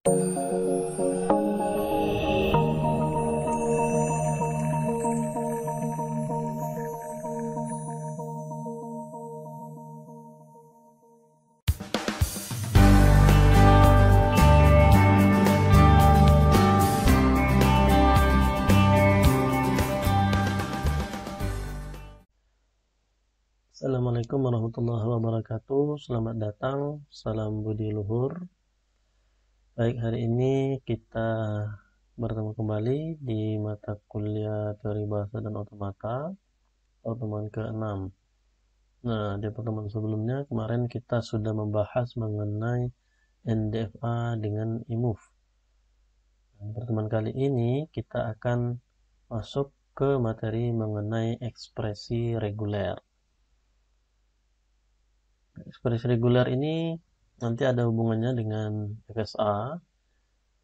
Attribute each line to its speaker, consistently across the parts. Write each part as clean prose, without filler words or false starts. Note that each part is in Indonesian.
Speaker 1: Assalamualaikum warahmatullahi wabarakatuh. Selamat datang, salam budi luhur. Baik, hari ini kita bertemu kembali di mata kuliah teori bahasa dan otomata, pertemuan ke-6. Nah, di pertemuan sebelumnya kemarin kita sudah membahas mengenai NDFA dengan IMUF. Di pertemuan kali ini kita akan masuk ke materi mengenai ekspresi reguler. Ekspresi reguler ini nanti ada hubungannya dengan FSA.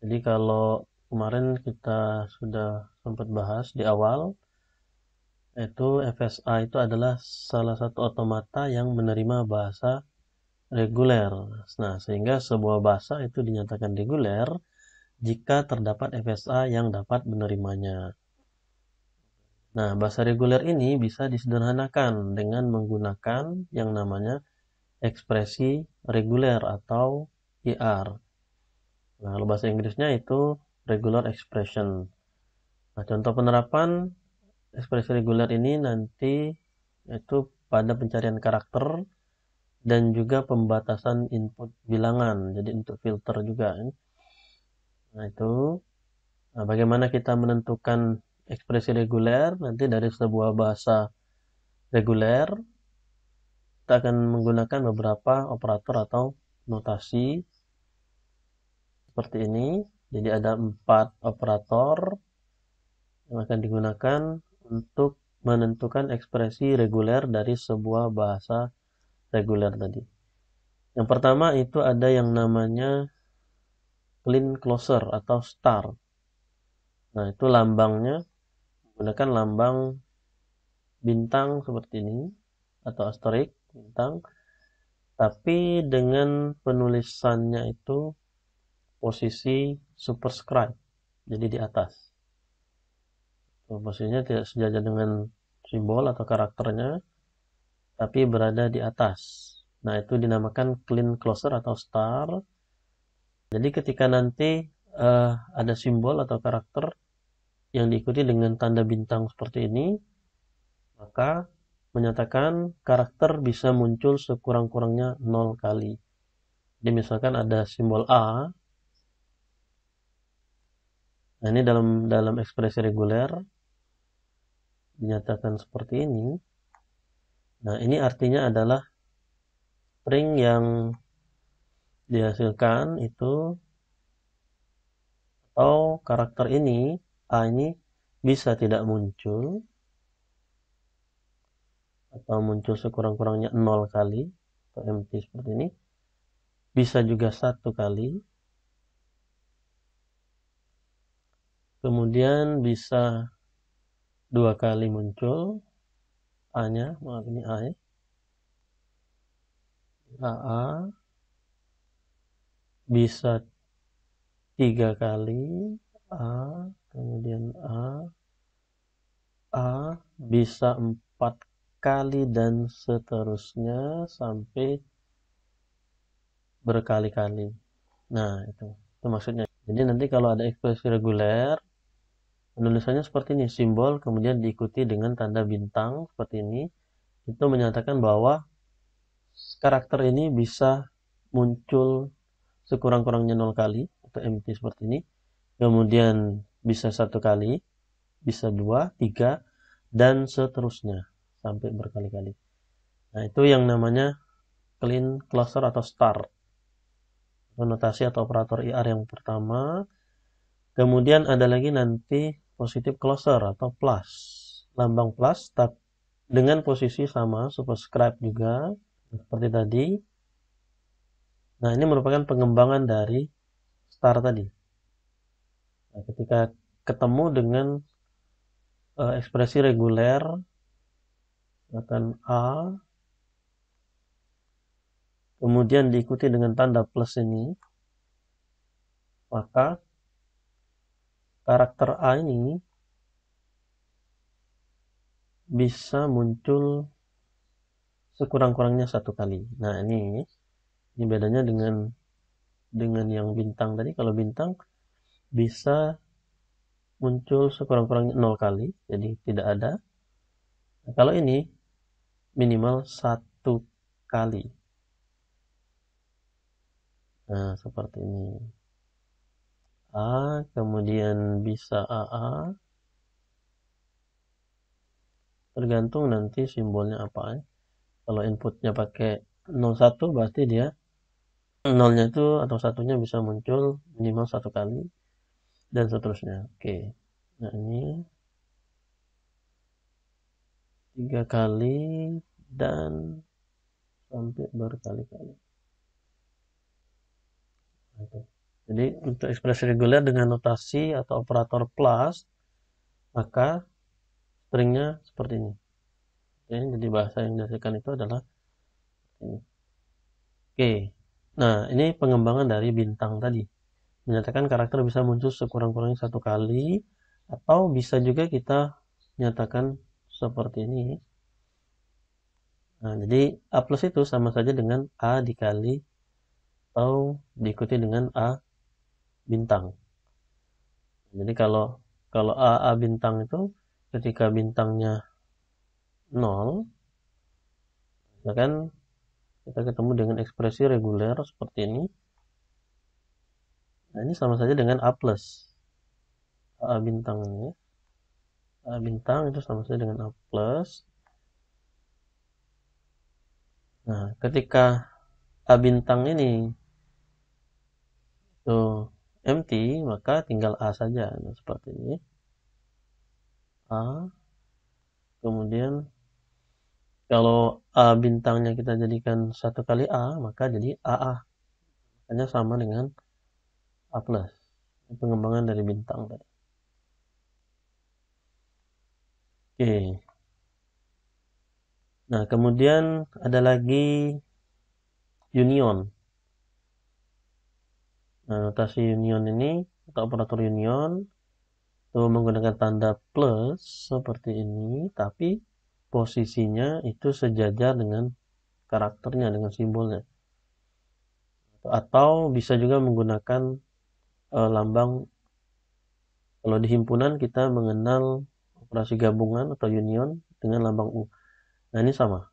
Speaker 1: Jadi kalau kemarin kita sudah sempat bahas di awal, itu FSA itu adalah salah satu otomata yang menerima bahasa reguler. Nah, sehingga sebuah bahasa itu dinyatakan reguler jika terdapat FSA yang dapat menerimanya. Nah, bahasa reguler ini bisa disederhanakan dengan menggunakan yang namanya ekspresi reguler atau IR. Nah, kalau bahasa Inggrisnya itu regular expression. Nah, contoh penerapan ekspresi reguler ini nanti itu pada pencarian karakter dan juga pembatasan input bilangan. Jadi untuk filter juga. Nah, itu. Nah, bagaimana kita menentukan ekspresi reguler? Nanti dari sebuah bahasa reguler kita akan menggunakan beberapa operator atau notasi seperti ini. Jadi ada 4 operator yang akan digunakan untuk menentukan ekspresi reguler dari sebuah bahasa reguler tadi. Yang pertama itu ada yang namanya clean closer atau star. Nah, itu lambangnya menggunakan lambang bintang seperti ini atau asterik bintang, tapi dengan penulisannya itu posisi superscribe, jadi di atas. Posisinya tidak sejajar dengan simbol atau karakternya, tapi berada di atas. Nah, itu dinamakan clean closer atau star. Jadi ketika nanti ada simbol atau karakter yang diikuti dengan tanda bintang seperti ini, maka menyatakan karakter bisa muncul sekurang-kurangnya 0 kali. Jadi misalkan ada simbol A. Nah, ini dalam ekspresi reguler dinyatakan seperti ini. Nah, ini artinya adalah string yang dihasilkan itu atau karakter ini A ini bisa tidak muncul atau muncul sekurang-kurangnya 0 kali atau empty seperti ini, bisa juga 1 kali, kemudian bisa 2 kali muncul A nya, maaf ini A ya, AA, bisa 3 kali A, kemudian A bisa 4 kali dan seterusnya sampai berkali-kali. Nah, itu maksudnya. Jadi nanti kalau ada ekspresi reguler, penulisannya seperti ini, simbol kemudian diikuti dengan tanda bintang seperti ini. Itu menyatakan bahwa karakter ini bisa muncul sekurang-kurangnya 0 kali atau empty seperti ini. Kemudian bisa 1 kali, bisa 2, 3, dan seterusnya sampai berkali-kali. Nah, itu yang namanya clean closer atau star. Notasi atau operator IR yang pertama. Kemudian ada lagi nanti positive closer atau plus. Lambang plus dengan posisi sama, superscribe juga seperti tadi. Nah, ini merupakan pengembangan dari star tadi. Nah, ketika ketemu dengan ekspresi reguler akan A, kemudian diikuti dengan tanda plus ini, maka karakter A ini bisa muncul sekurang-kurangnya 1 kali. Nah, ini bedanya dengan yang bintang tadi. Kalau bintang bisa muncul sekurang-kurangnya 0 kali, jadi tidak ada. Nah, kalau ini minimal 1 kali. Nah, seperti ini. A, kemudian bisa AA, tergantung nanti simbolnya apa ya. Kalau inputnya pakai 01 berarti dia nolnya itu atau satunya bisa muncul minimal 1 kali dan seterusnya. Oke. Nah, ini 3 kali dan sampai berkali-kali. Jadi untuk ekspresi reguler dengan notasi atau operator plus, maka stringnya seperti ini. Oke, jadi bahasa yang dihasilkan itu adalah ini. Oke, nah ini pengembangan dari bintang tadi. Menyatakan karakter bisa muncul sekurang-kurangnya 1 kali, atau bisa juga kita nyatakan seperti ini. Nah, jadi A plus itu sama saja dengan A dikali atau diikuti dengan A bintang. Jadi kalau A bintang itu ketika bintangnya 0, misalkan kita ketemu dengan ekspresi reguler seperti ini. Nah, ini sama saja dengan A plus. A bintang ini. A bintang itu sama saja dengan A plus. Nah, ketika A bintang ini itu empty, maka tinggal A saja. Nah, seperti ini. A. Kemudian kalau A bintangnya kita jadikan 1 kali A, maka jadi AA. Hanya sama dengan A plus. Pengembangan dari bintang tadi. Oke. Nah, kemudian ada lagi union. Nah, notasi union ini atau operator union itu menggunakan tanda plus seperti ini, tapi posisinya itu sejajar dengan karakternya, dengan simbolnya. Atau bisa juga menggunakan lambang. Kalau di himpunan kita mengenal operasi gabungan atau union dengan lambang U. Nah, ini sama.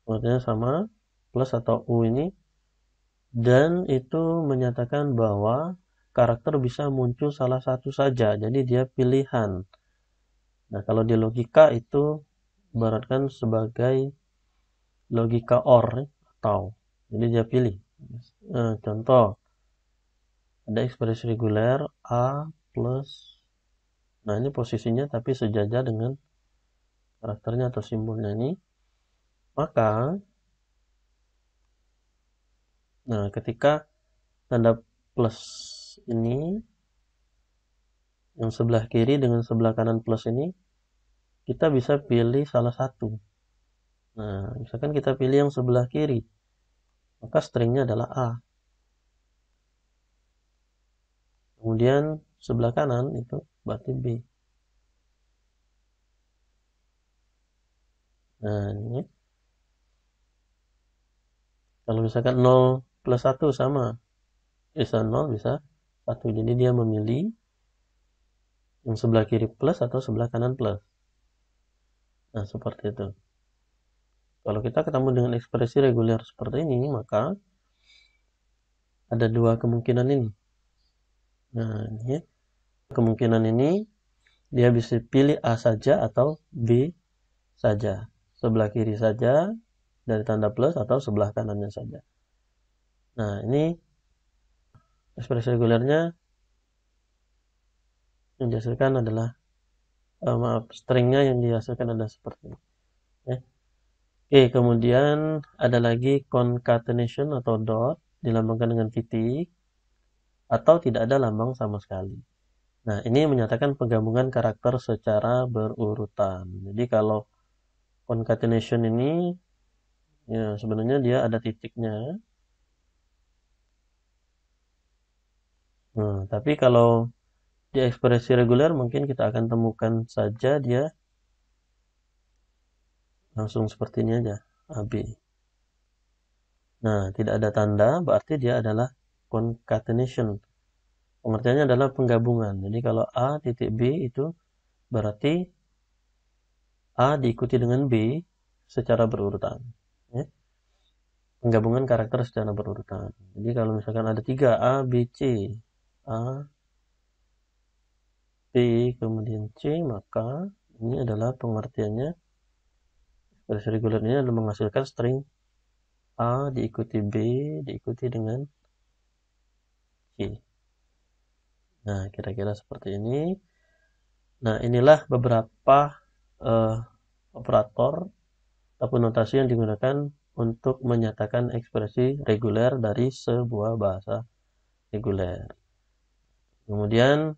Speaker 1: Artinya sama, plus atau U ini. Dan itu menyatakan bahwa karakter bisa muncul salah satu saja, jadi dia pilihan. Nah, kalau di logika itu ibaratkan sebagai logika OR atau, jadi dia pilih. Contoh, ada ekspresi reguler A plus, nah ini posisinya tapi sejajar dengan karakternya atau simbolnya ini. Maka, nah ketika tanda plus ini, yang sebelah kiri dengan sebelah kanan plus ini, kita bisa pilih salah satu. Nah, misalkan kita pilih yang sebelah kiri, maka stringnya adalah A. Kemudian sebelah kanan itu berarti B. Nah, ini. Kalau misalkan 0 plus 1 sama. Bisa 0, bisa 1. Jadi dia memilih yang sebelah kiri plus atau sebelah kanan plus. Nah, seperti itu. Kalau kita ketemu dengan ekspresi reguler seperti ini, maka ada 2 kemungkinan ini. Nah, ini kemungkinan ini dia bisa pilih A saja atau B saja. Sebelah kiri saja dari tanda plus atau sebelah kanannya saja. Nah, ini ekspresi regulernya yang dihasilkan adalah stringnya yang dihasilkan adalah seperti ini. Oke, kemudian ada lagi concatenation atau dot dilambangkan dengan titik atau tidak ada lambang sama sekali. Nah, ini menyatakan penggabungan karakter secara berurutan. Jadi kalau concatenation ini ya sebenarnya dia ada titiknya. Nah, tapi kalau di ekspresi reguler mungkin kita akan temukan saja dia langsung seperti ini aja, AB. Nah, tidak ada tanda, berarti dia adalah concatenation. Pengertiannya adalah penggabungan. Jadi kalau A titik B itu berarti A diikuti dengan B secara berurutan. Ya. Penggabungan karakter secara berurutan. Jadi kalau misalkan ada 3 A, B, C, A, B, kemudian C, maka ini adalah pengertiannya. Ekspresi reguler ini adalah menghasilkan string A diikuti B diikuti dengan C. Nah, kira-kira seperti ini. Nah, inilah beberapa uh, operator ataupun notasi yang digunakan untuk menyatakan ekspresi reguler dari sebuah bahasa reguler. Kemudian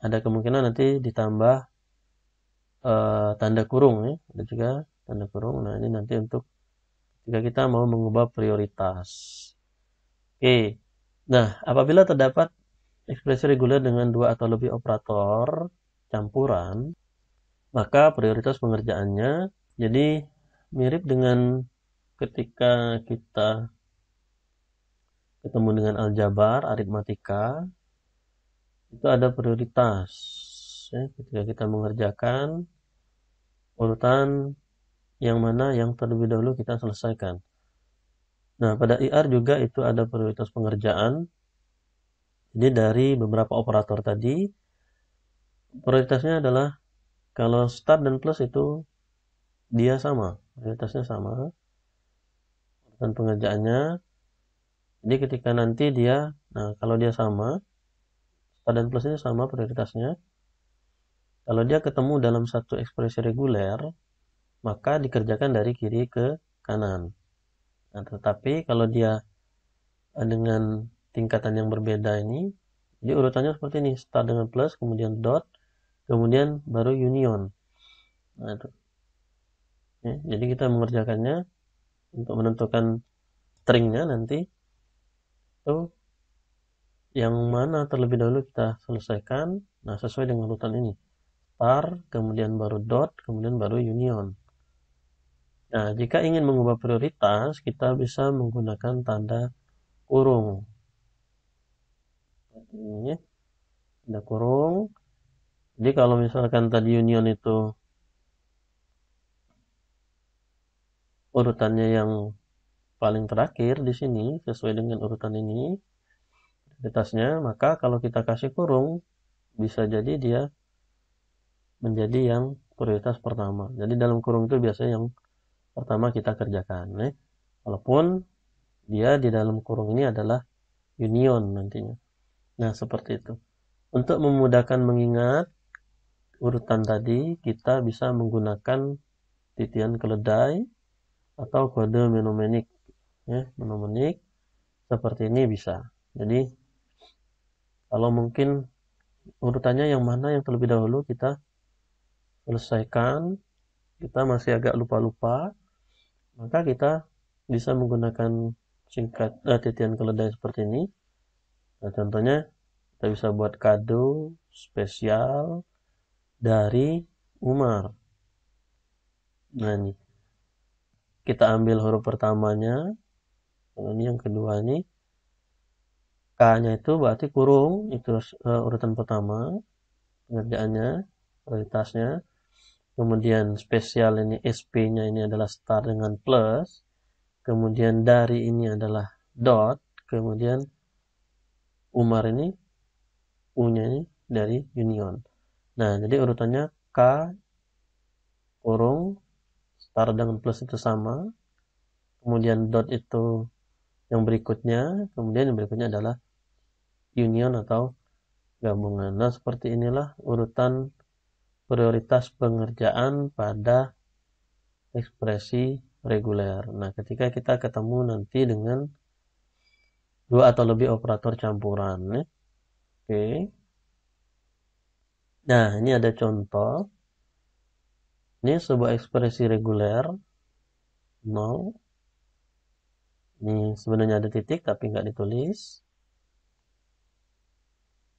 Speaker 1: ada kemungkinan nanti ditambah tanda kurung ya, ada juga tanda kurung. Nah, ini nanti untuk jika kita mau mengubah prioritas. Oke. Nah, apabila terdapat ekspresi reguler dengan 2 atau lebih operator campuran, maka prioritas pengerjaannya jadi mirip dengan ketika kita ketemu dengan aljabar, aritmatika, itu ada prioritas. Ya, ketika kita mengerjakan urutan yang mana yang terlebih dahulu kita selesaikan. Nah, pada IR juga itu ada prioritas pengerjaan. Jadi dari beberapa operator tadi, prioritasnya adalah kalau start dan plus itu dia sama, prioritasnya sama, dan pengerjaannya. Jadi ketika nanti dia, nah kalau dia sama, start dan plus ini sama prioritasnya. Kalau dia ketemu dalam satu ekspresi reguler, maka dikerjakan dari kiri ke kanan. Nah, tetapi kalau dia dengan tingkatan yang berbeda ini, jadi urutannya seperti ini, start dengan plus, kemudian dot, kemudian baru union. Nah, itu. Ya, jadi kita mengerjakannya untuk menentukan stringnya nanti itu yang mana terlebih dahulu kita selesaikan. Nah, sesuai dengan urutan ini, start, kemudian baru dot, kemudian baru union. Nah, jika ingin mengubah prioritas, kita bisa menggunakan tanda kurung. Ini tanda kurung. Jadi kalau misalkan tadi union itu urutannya yang paling terakhir di sini sesuai dengan urutan ini prioritasnya, maka kalau kita kasih kurung bisa jadi dia menjadi yang prioritas pertama. Jadi dalam kurung itu biasanya yang pertama kita kerjakan. Walaupun dia di dalam kurung ini adalah union nantinya. Nah, seperti itu. Untuk memudahkan mengingat urutan tadi, kita bisa menggunakan titian keledai atau kode mnemonik. Mnemonik seperti ini bisa. Jadi, kalau mungkin urutannya yang mana yang terlebih dahulu kita selesaikan, kita masih agak lupa-lupa, maka kita bisa menggunakan titian keledai seperti ini. Nah, contohnya kita bisa buat kado spesial dari Umar. Nah, ini kita ambil huruf pertamanya, ini yang kedua ini, K-nya itu berarti kurung, itu urutan pertama, pengerjaannya, prioritasnya. Kemudian spesial ini SP-nya ini adalah start dengan plus, kemudian dari ini adalah dot, kemudian Umar ini U-nya ini dari union. Nah, jadi urutannya K kurung start dengan plus itu sama, kemudian dot itu yang berikutnya, kemudian yang berikutnya adalah union atau gabungan. Nah, seperti inilah urutan prioritas pengerjaan pada ekspresi reguler. Nah, ketika kita ketemu nanti dengan 2 atau lebih operator campuran. Oke. Nah, ini ada contoh. Ini sebuah ekspresi reguler 0. Ini sebenarnya ada titik tapi nggak ditulis.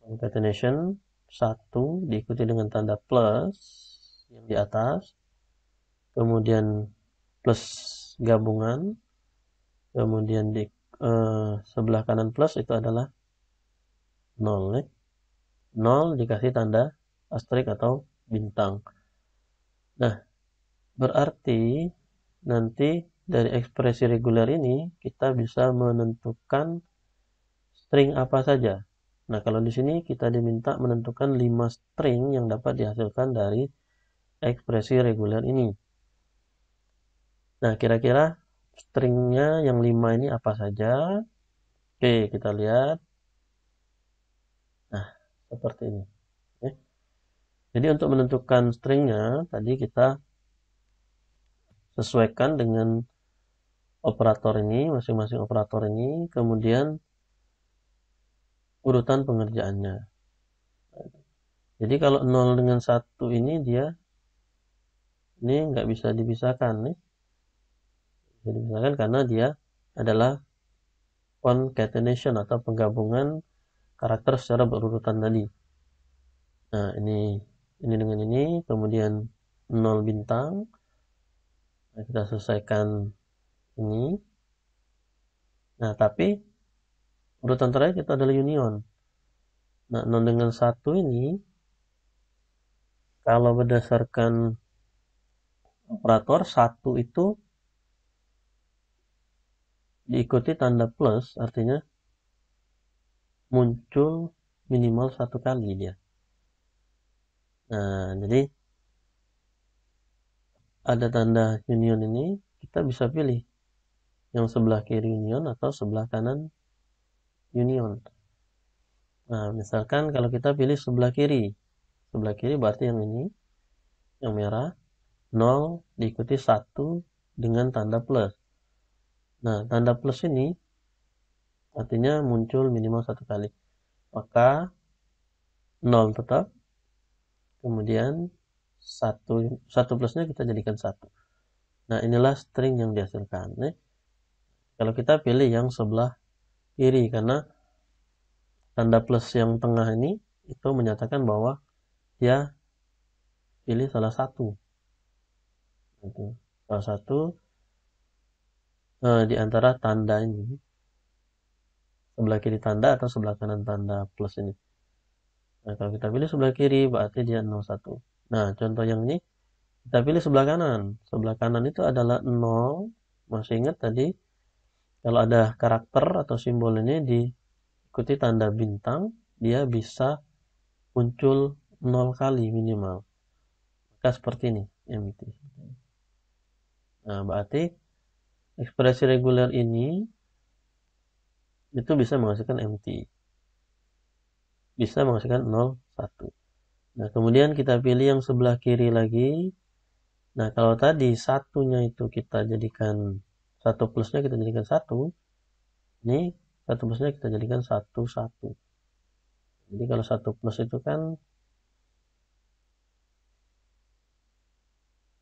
Speaker 1: concatenation 1 diikuti dengan tanda plus yang di atas, kemudian plus gabungan, kemudian di sebelah kanan plus itu adalah 0 ya. 0 dikasih tanda asterisk atau bintang. Nah, berarti nanti dari ekspresi reguler ini kita bisa menentukan string apa saja. Nah, kalau di sini kita diminta menentukan 5 string yang dapat dihasilkan dari ekspresi reguler ini. Nah, kira-kira stringnya yang 5 ini apa saja? Oke, kita lihat. Nah, seperti ini. Oke. Jadi untuk menentukan stringnya, tadi kita sesuaikan dengan operator ini, masing-masing operator ini, kemudian urutan pengerjaannya. Jadi kalau 0 dengan 1 ini dia ini nggak bisa dipisahkan nih. Bisa dipisahkan karena dia adalah concatenation atau penggabungan karakter secara berurutan tadi. Nah, ini dengan ini, kemudian 0 bintang. Nah, kita selesaikan ini. Nah, tapi urutan terakhir itu adalah union. Nah, 0 dengan 1 ini kalau berdasarkan operator 1 itu diikuti tanda plus, artinya muncul minimal 1 kali dia. Nah, jadi ada tanda union ini, kita bisa pilih yang sebelah kiri union atau sebelah kanan union. Nah, misalkan kalau kita pilih sebelah kiri berarti yang ini, yang merah, 0 diikuti 1 dengan tanda plus. Nah, tanda plus ini artinya muncul minimal 1 kali. Maka 0 tetap, kemudian 1 plusnya kita jadikan 1. Nah, inilah string yang dihasilkan. Kalau kita pilih yang sebelah kiri, karena tanda plus yang tengah ini itu menyatakan bahwa dia pilih salah satu. Salah satu di antara tanda ini. Sebelah kiri tanda atau sebelah kanan tanda plus ini. Nah, kalau kita pilih sebelah kiri berarti dia 01. Nah, contoh yang ini kita pilih sebelah kanan. Sebelah kanan itu adalah 0. Masih ingat tadi kalau ada karakter atau simbol ini diikuti tanda bintang, dia bisa muncul 0 kali minimal. Maka seperti ini, empty. Nah, berarti ekspresi reguler ini itu bisa menghasilkan empty. Bisa menghasilkan 0, 1. Nah, kemudian kita pilih yang sebelah kiri lagi. Nah, kalau tadi satunya itu kita jadikan, 1 plusnya kita jadikan 1. Ini 1 plusnya kita jadikan 1, 1. Jadi kalau 1 plus itu kan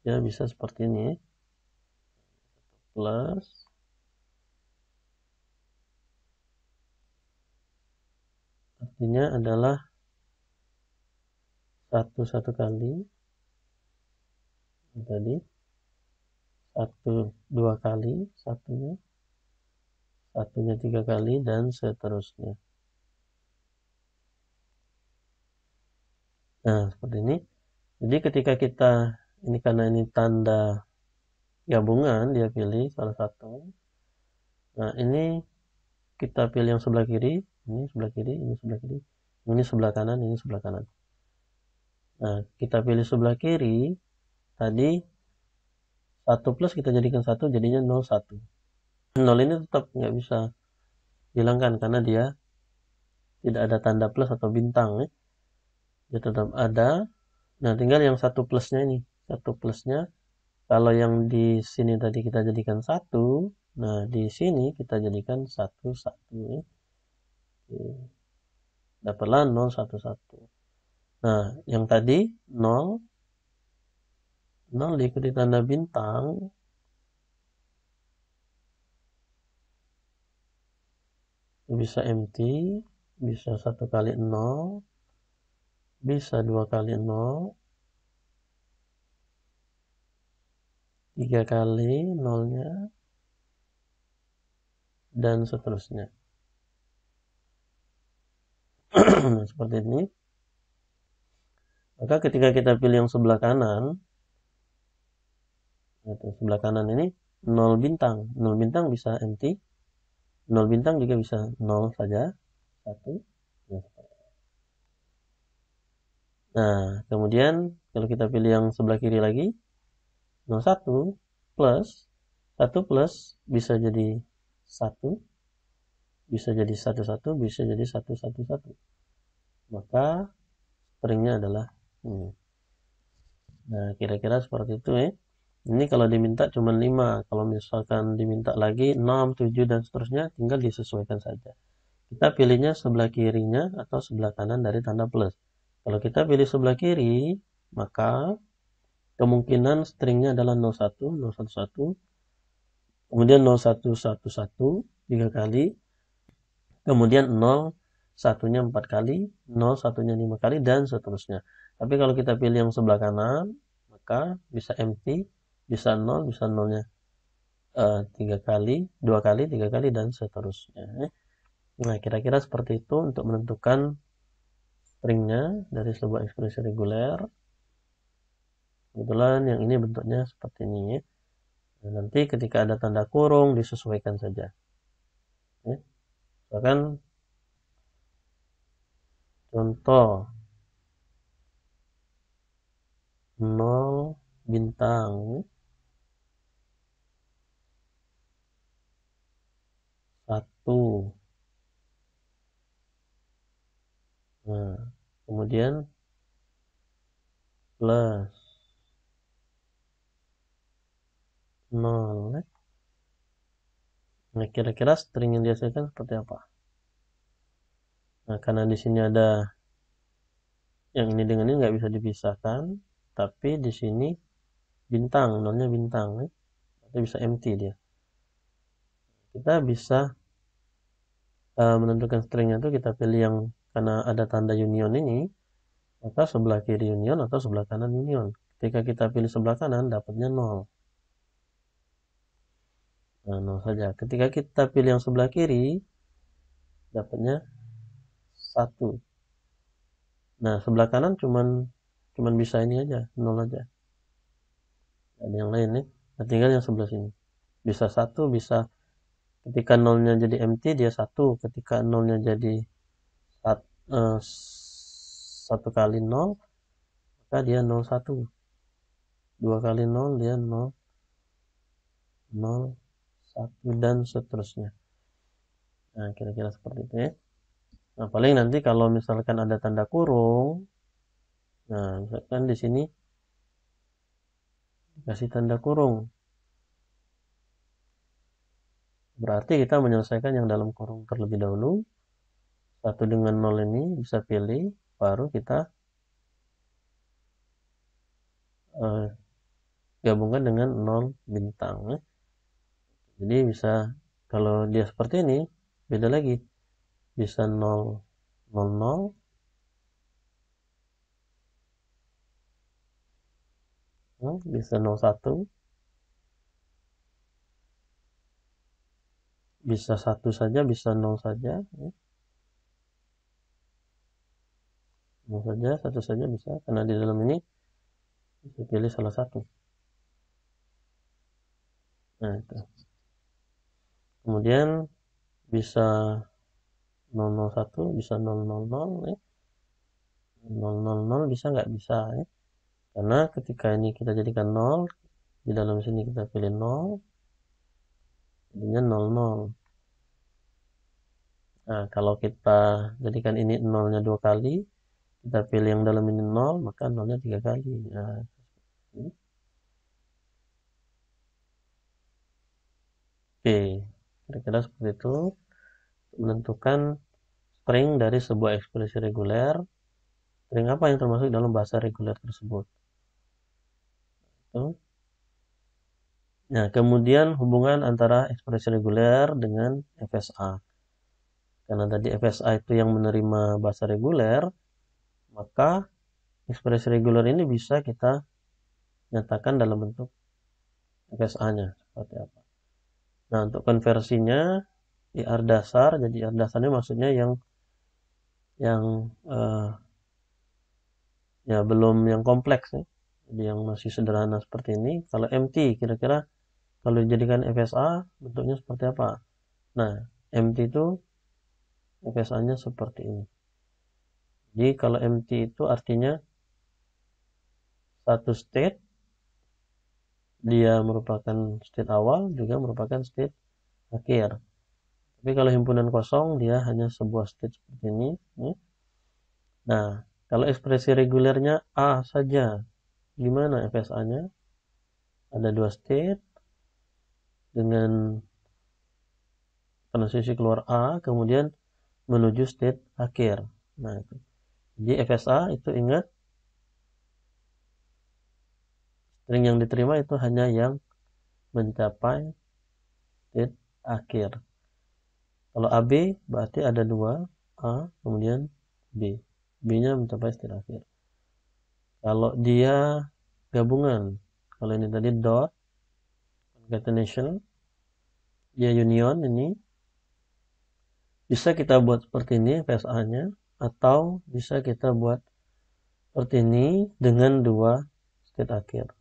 Speaker 1: ya bisa seperti ini. Plus artinya adalah 1 kali. Tadi 2 kali satunya 3 kali dan seterusnya. Nah, seperti ini. Jadi ketika kita ini karena ini tanda gabungan, dia pilih salah satu. Nah, ini kita pilih yang sebelah kiri, ini sebelah kiri, ini sebelah kiri, ini sebelah kanan, ini sebelah kanan. Nah, kita pilih sebelah kiri, tadi 1 plus kita jadikan 1, jadinya 0, 1. 0 ini tetap nggak bisa dihilangkan karena dia tidak ada tanda plus atau bintang. Dia tetap ada. Nah, tinggal yang 1 plusnya ini. 1 plusnya, kalau yang di sini tadi kita jadikan 1, nah di sini kita jadikan 1, 1. Dapatlah 0, 1, 1. Nah, yang tadi 0, 0 diikuti tanda bintang, bisa empty. bisa 1 kali 0, bisa 2 kali 0, 3 kali nolnya, dan seterusnya. Nah, seperti ini. Maka ketika kita pilih yang sebelah kanan, sebelah kanan ini 0 bintang. 0 bintang bisa empty, 0 bintang juga bisa 0 saja, 1. Nah, kemudian kalau kita pilih yang sebelah kiri lagi, 01 plus, 1 plus bisa jadi 1, bisa jadi 11, bisa jadi 111. Maka stringnya adalah ini. Nah, kira-kira seperti itu ya. Ini kalau diminta cuma 5. Kalau misalkan diminta lagi 6, 7, dan seterusnya, tinggal disesuaikan saja. Kita pilihnya sebelah kirinya atau sebelah kanan dari tanda plus. Kalau kita pilih sebelah kiri, maka kemungkinan stringnya adalah 01, 011, kemudian 0111 3 kali, kemudian 0 satunya 4 kali, 0 satunya 5 kali, dan seterusnya. Tapi kalau kita pilih yang sebelah kanan, maka bisa empty, bisa 0, bisa 0-nya 3 kali, 2 kali, 3 kali, dan seterusnya. Nah, kira-kira seperti itu untuk menentukan stringnya dari sebuah ekspresi reguler. Kebetulan yang ini bentuknya seperti ini ya. Nah, nanti ketika ada tanda kurung disesuaikan saja. Ya. Misalkan contoh 0 bintang 1. Nah, kemudian plus 0. Nah, kira-kira string yang dihasilkan seperti apa? Nah, karena di sini ada yang ini dengan ini nggak bisa dipisahkan, tapi di sini bintang, nolnya bintang, atau bisa empty dia. Kita bisa menentukan stringnya itu kita pilih yang karena ada tanda union ini, maka sebelah kiri union atau sebelah kanan union. Ketika kita pilih sebelah kanan, dapatnya 0. Nah, 0 saja. Ketika kita pilih yang sebelah kiri, dapatnya 1. Nah, sebelah kanan cuman bisa ini aja, 0 aja. Ada yang lain nih. Nah, tinggal yang sebelah sini. Bisa 1, bisa ketika nolnya jadi empty dia 1, ketika nolnya jadi 1 kali 0, maka dia 01. 2 kali 0 dia 0, 0, 1, dan seterusnya. Nah, kira-kira seperti itu ya. Nah, paling nanti kalau misalkan ada tanda kurung, nah, misalkan di sini kasih tanda kurung, berarti kita menyelesaikan yang dalam kurung terlebih dahulu. 1 dengan 0 ini bisa pilih, baru kita gabungkan dengan 0 bintang ya. Jadi bisa, kalau dia seperti ini, beda lagi. Bisa 0, 0, 0, bisa 0, 1, bisa 1 saja, bisa 0 saja. 0 saja, 1 saja bisa, karena di dalam ini bisa pilih salah satu. Nah, itu. Kemudian bisa 001, bisa 000 ya. 000 bisa nggak bisa ya. Karena ketika ini kita jadikan 0, di dalam sini kita pilih 0, jadinya 00. Nah, kalau kita jadikan ini 0-nya 2 kali, kita pilih yang dalam ini 0, maka 0-nya 3 kali. Nah, oke, kira-kira seperti itu. Menentukan string dari sebuah ekspresi reguler. String apa yang termasuk dalam bahasa reguler tersebut. Nah, kemudian hubungan antara ekspresi reguler dengan FSA. Karena tadi FSA itu yang menerima bahasa reguler, maka ekspresi reguler ini bisa kita nyatakan dalam bentuk FSA-nya seperti apa. Nah, untuk konversinya IR dasar, jadi IR dasarnya maksudnya yang ya belum yang kompleks ya. Jadi yang masih sederhana seperti ini. Kalau MT kira-kira kalau dijadikan FSA bentuknya seperti apa? Nah, MT itu FSA-nya seperti ini. Jadi kalau MT itu artinya satu state, dia merupakan state awal juga merupakan state akhir. Tapi kalau himpunan kosong dia hanya sebuah state seperti ini. Nah, kalau ekspresi regulernya A saja, gimana FSA-nya? Ada dua state dengan transisi keluar A kemudian menuju state akhir. Nah, itu. Jadi FSA itu ingat string yang diterima itu hanya yang mencapai state akhir. Kalau AB berarti ada dua, A kemudian B. B-nya mencapai state akhir. Kalau dia gabungan, kalau ini tadi dot concatenation, dia union ini bisa kita buat seperti ini FSA-nya, atau bisa kita buat seperti ini dengan dua state akhir.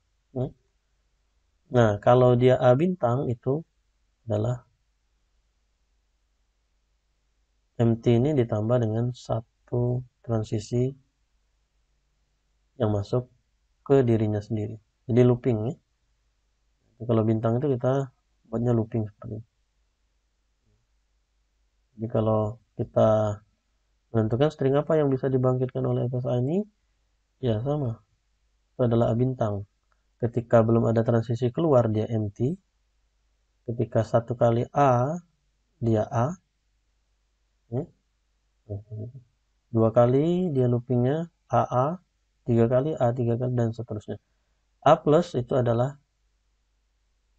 Speaker 1: Nah, kalau dia A bintang itu adalah MT ini ditambah dengan satu transisi yang masuk ke dirinya sendiri. Jadi looping ya. Kalau bintang itu kita buatnya looping seperti ini. Jadi kalau kita menentukan string apa yang bisa dibangkitkan oleh FSA ini, ya sama. Itu adalah A bintang. Ketika belum ada transisi keluar dia empty. Ketika satu kali A dia A. Dua kali dia loopingnya AA, tiga kali A, tiga kali dan seterusnya. A plus itu adalah,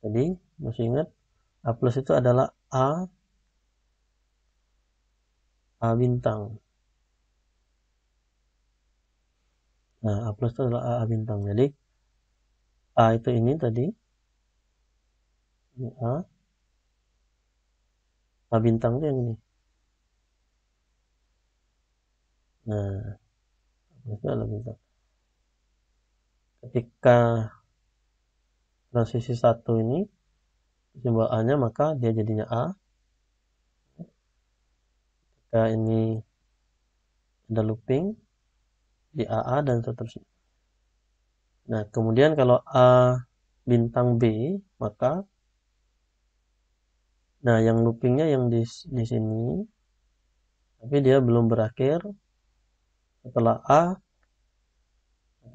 Speaker 1: jadi masih ingat A plus itu adalah A bintang. Nah, A plus itu adalah A bintang. Jadi A itu ini tadi, ini A bintang itu yang ini. Nah, itu adalah bintang. Ketika transisi satu ini simbol A-nya, maka dia jadinya A. Ketika ini ada looping di AA dan seterusnya. Nah, kemudian kalau A bintang B, maka nah yang loopingnya yang di sini, tapi dia belum berakhir. Setelah A,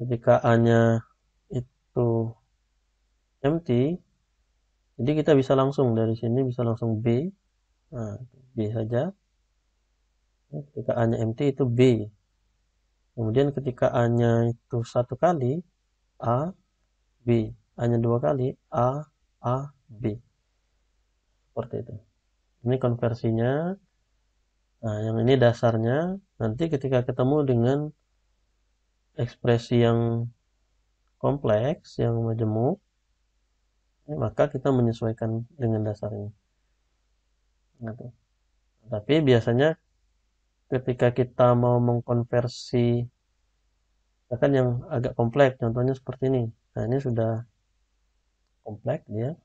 Speaker 1: ketika A-nya itu empty, jadi kita bisa langsung dari sini bisa langsung B. Nah, B saja. Ketika A-nya empty itu B. Kemudian ketika A-nya itu satu kali, A, B. A-nya dua kali, A, B. Seperti itu. Ini konversinya. Nah, yang ini dasarnya. Nanti ketika ketemu dengan ekspresi yang kompleks, yang majemuk, maka kita menyesuaikan dengan dasarnya. Gitu. Tapi biasanya ketika kita mau mengkonversi kan yang agak kompleks, contohnya seperti ini. Nah, ini sudah kompleks dia.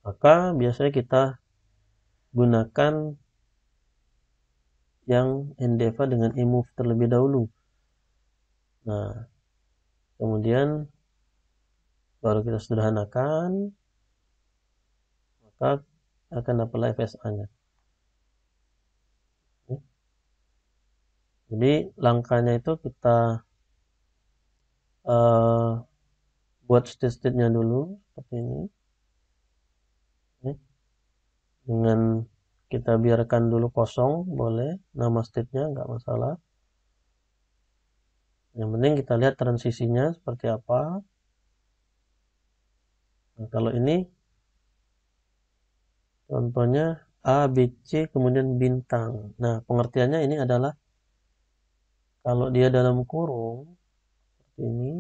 Speaker 1: Maka biasanya kita gunakan yang Endeava dengan imove terlebih dahulu. Nah, kemudian baru kita sederhanakan, maka akan dapatlah FSA-nya. Jadi langkahnya itu kita buat state-nya dulu seperti ini. Dengan kita biarkan dulu kosong, boleh nama state-nya nggak masalah. Yang penting kita lihat transisinya seperti apa. Nah, kalau ini contohnya A, B, C, kemudian bintang. Nah, pengertiannya ini adalah kalau dia dalam kurung seperti ini.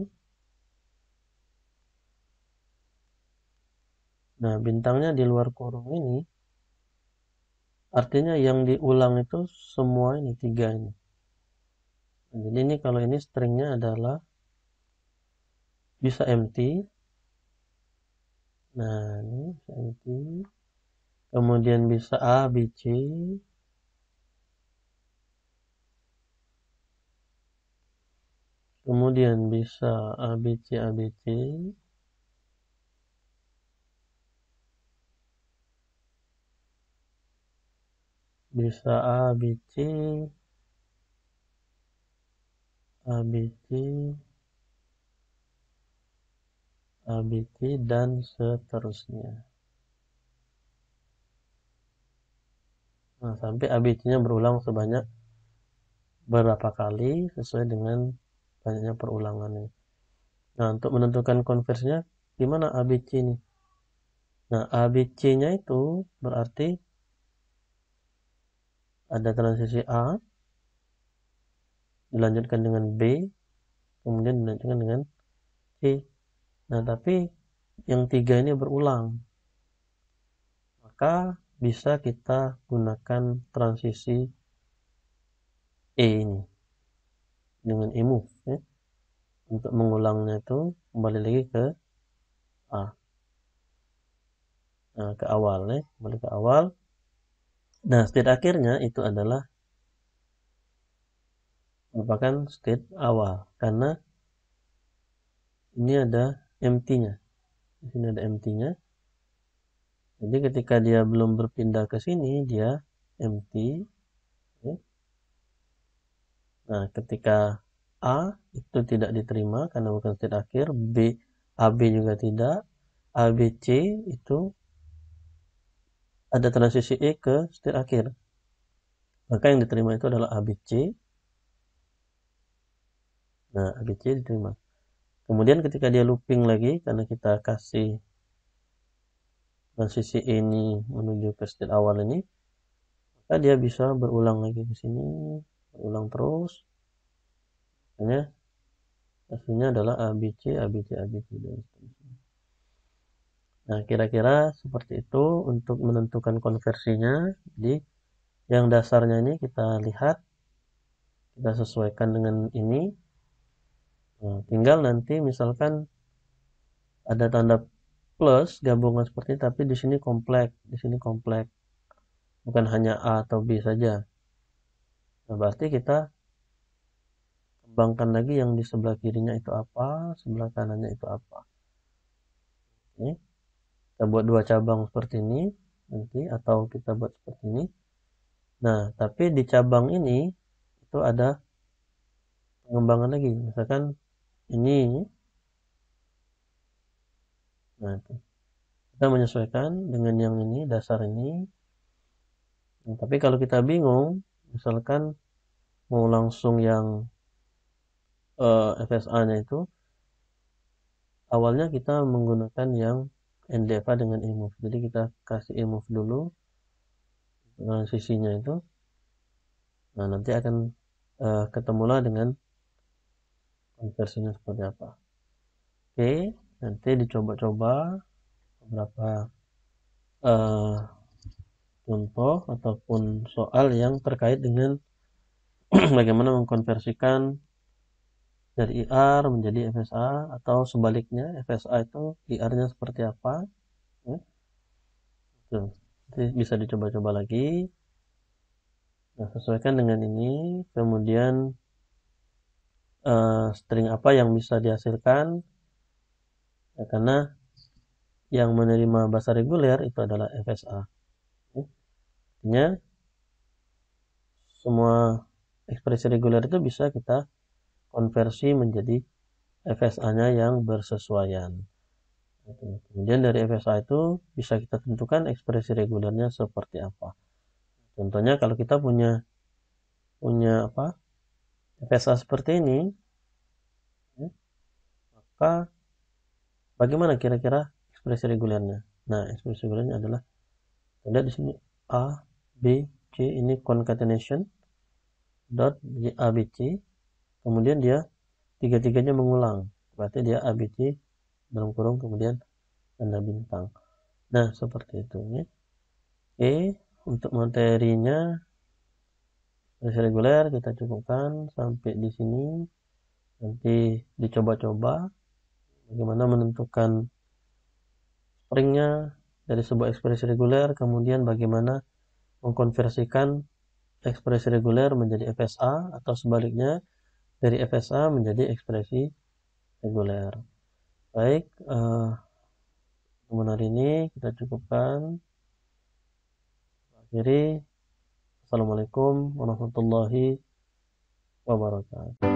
Speaker 1: Nah, bintangnya di luar kurung ini artinya yang diulang itu semua ini tiga ini. Nah, jadi ini kalau ini stringnya adalah bisa empty. Nah, ini bisa empty. Kemudian bisa A, B, C. Kemudian bisa A, B, C, A, B, C. Bisa A, B, C, A, B, C, A, B, C, dan seterusnya. Nah, sampai A, B, C-nya berulang sebanyak berapa kali sesuai dengan banyaknya perulangan ini. Nah, untuk menentukan konversinya gimana A, B, C ini? Nah, A, B, C-nya itu berarti ada transisi A, dilanjutkan dengan B, kemudian dilanjutkan dengan C. Nah, tapi yang tiga ini berulang. Maka bisa kita gunakan transisi E ini dengan emove ya. Untuk mengulangnya itu kembali lagi ke A. Nah, ke awal ya, kembali ke awal. Nah, state akhirnya itu adalah merupakan state awal karena ini ada empty-nya. Di sini ada empty-nya. Jadi ketika dia belum berpindah ke sini, dia empty. Ya. Nah, ketika A itu tidak diterima karena bukan state akhir, B, AB juga tidak, ABC itu ada transisi E ke state akhir. Maka yang diterima itu adalah ABC. Nah, ABC diterima. Kemudian ketika dia looping lagi, karena kita kasih transisi E ini menuju ke state awal ini, maka dia bisa berulang lagi ke sini, berulang terus. Hasilnya adalah ABC, ABC, ABC, dan seterusnya. Nah, kira-kira seperti itu untuk menentukan konversinya. Jadi, yang dasarnya ini kita lihat, kita sesuaikan dengan ini. Nah, tinggal nanti misalkan ada tanda plus gabungan seperti ini, tapi di sini kompleks, di sini kompleks, bukan hanya A atau B saja. Nah, berarti kita kembangkan lagi yang di sebelah kirinya itu apa, sebelah kanannya itu apa. Oke. Kita buat dua cabang seperti ini nanti, atau kita buat seperti ini. Nah, tapi di cabang ini itu ada pengembangan lagi. Misalkan ini, nah itu. Kita menyesuaikan dengan yang ini, dasar ini. Nah, tapi kalau kita bingung, misalkan mau langsung yang FSA-nya itu, awalnya kita menggunakan yang NDFA dengan emove. Jadi kita kasih emove dulu sisinya itu. Nah, nanti akan ketemulah dengan konversinya seperti apa. Oke, nanti dicoba-coba beberapa eh, contoh ataupun soal yang terkait dengan bagaimana mengkonversikan dari IR menjadi FSA atau sebaliknya FSA itu IR-nya seperti apa ya. Tuh, nanti bisa dicoba-coba lagi. Nah, sesuaikan dengan ini, kemudian string apa yang bisa dihasilkan ya, karena yang menerima bahasa reguler itu adalah FSA ya. Artinya semua ekspresi reguler itu bisa kita konversi menjadi FSA-nya yang bersesuaian. Kemudian dari FSA itu bisa kita tentukan ekspresi regulernya seperti apa. Contohnya kalau kita punya punya apa FSA seperti ini, ya, maka bagaimana kira-kira ekspresi regulernya? Nah, ekspresi regulernya adalah ada di sini. A, B, C, ini concatenation dot A, B, C, kemudian dia tiga-tiganya mengulang, berarti dia A, B, C dalam kurung kemudian tanda bintang. Nah, seperti itu ya. Oke, untuk materinya ekspresi reguler kita cukupkan sampai di sini. Nanti dicoba-coba bagaimana menentukan springnya dari sebuah ekspresi reguler, kemudian bagaimana mengkonversikan ekspresi reguler menjadi FSA atau sebaliknya dari FSA menjadi ekspresi reguler. Baik, pertemuan hari ini kita cukupkan. Akhiri, Assalamualaikum warahmatullahi wabarakatuh.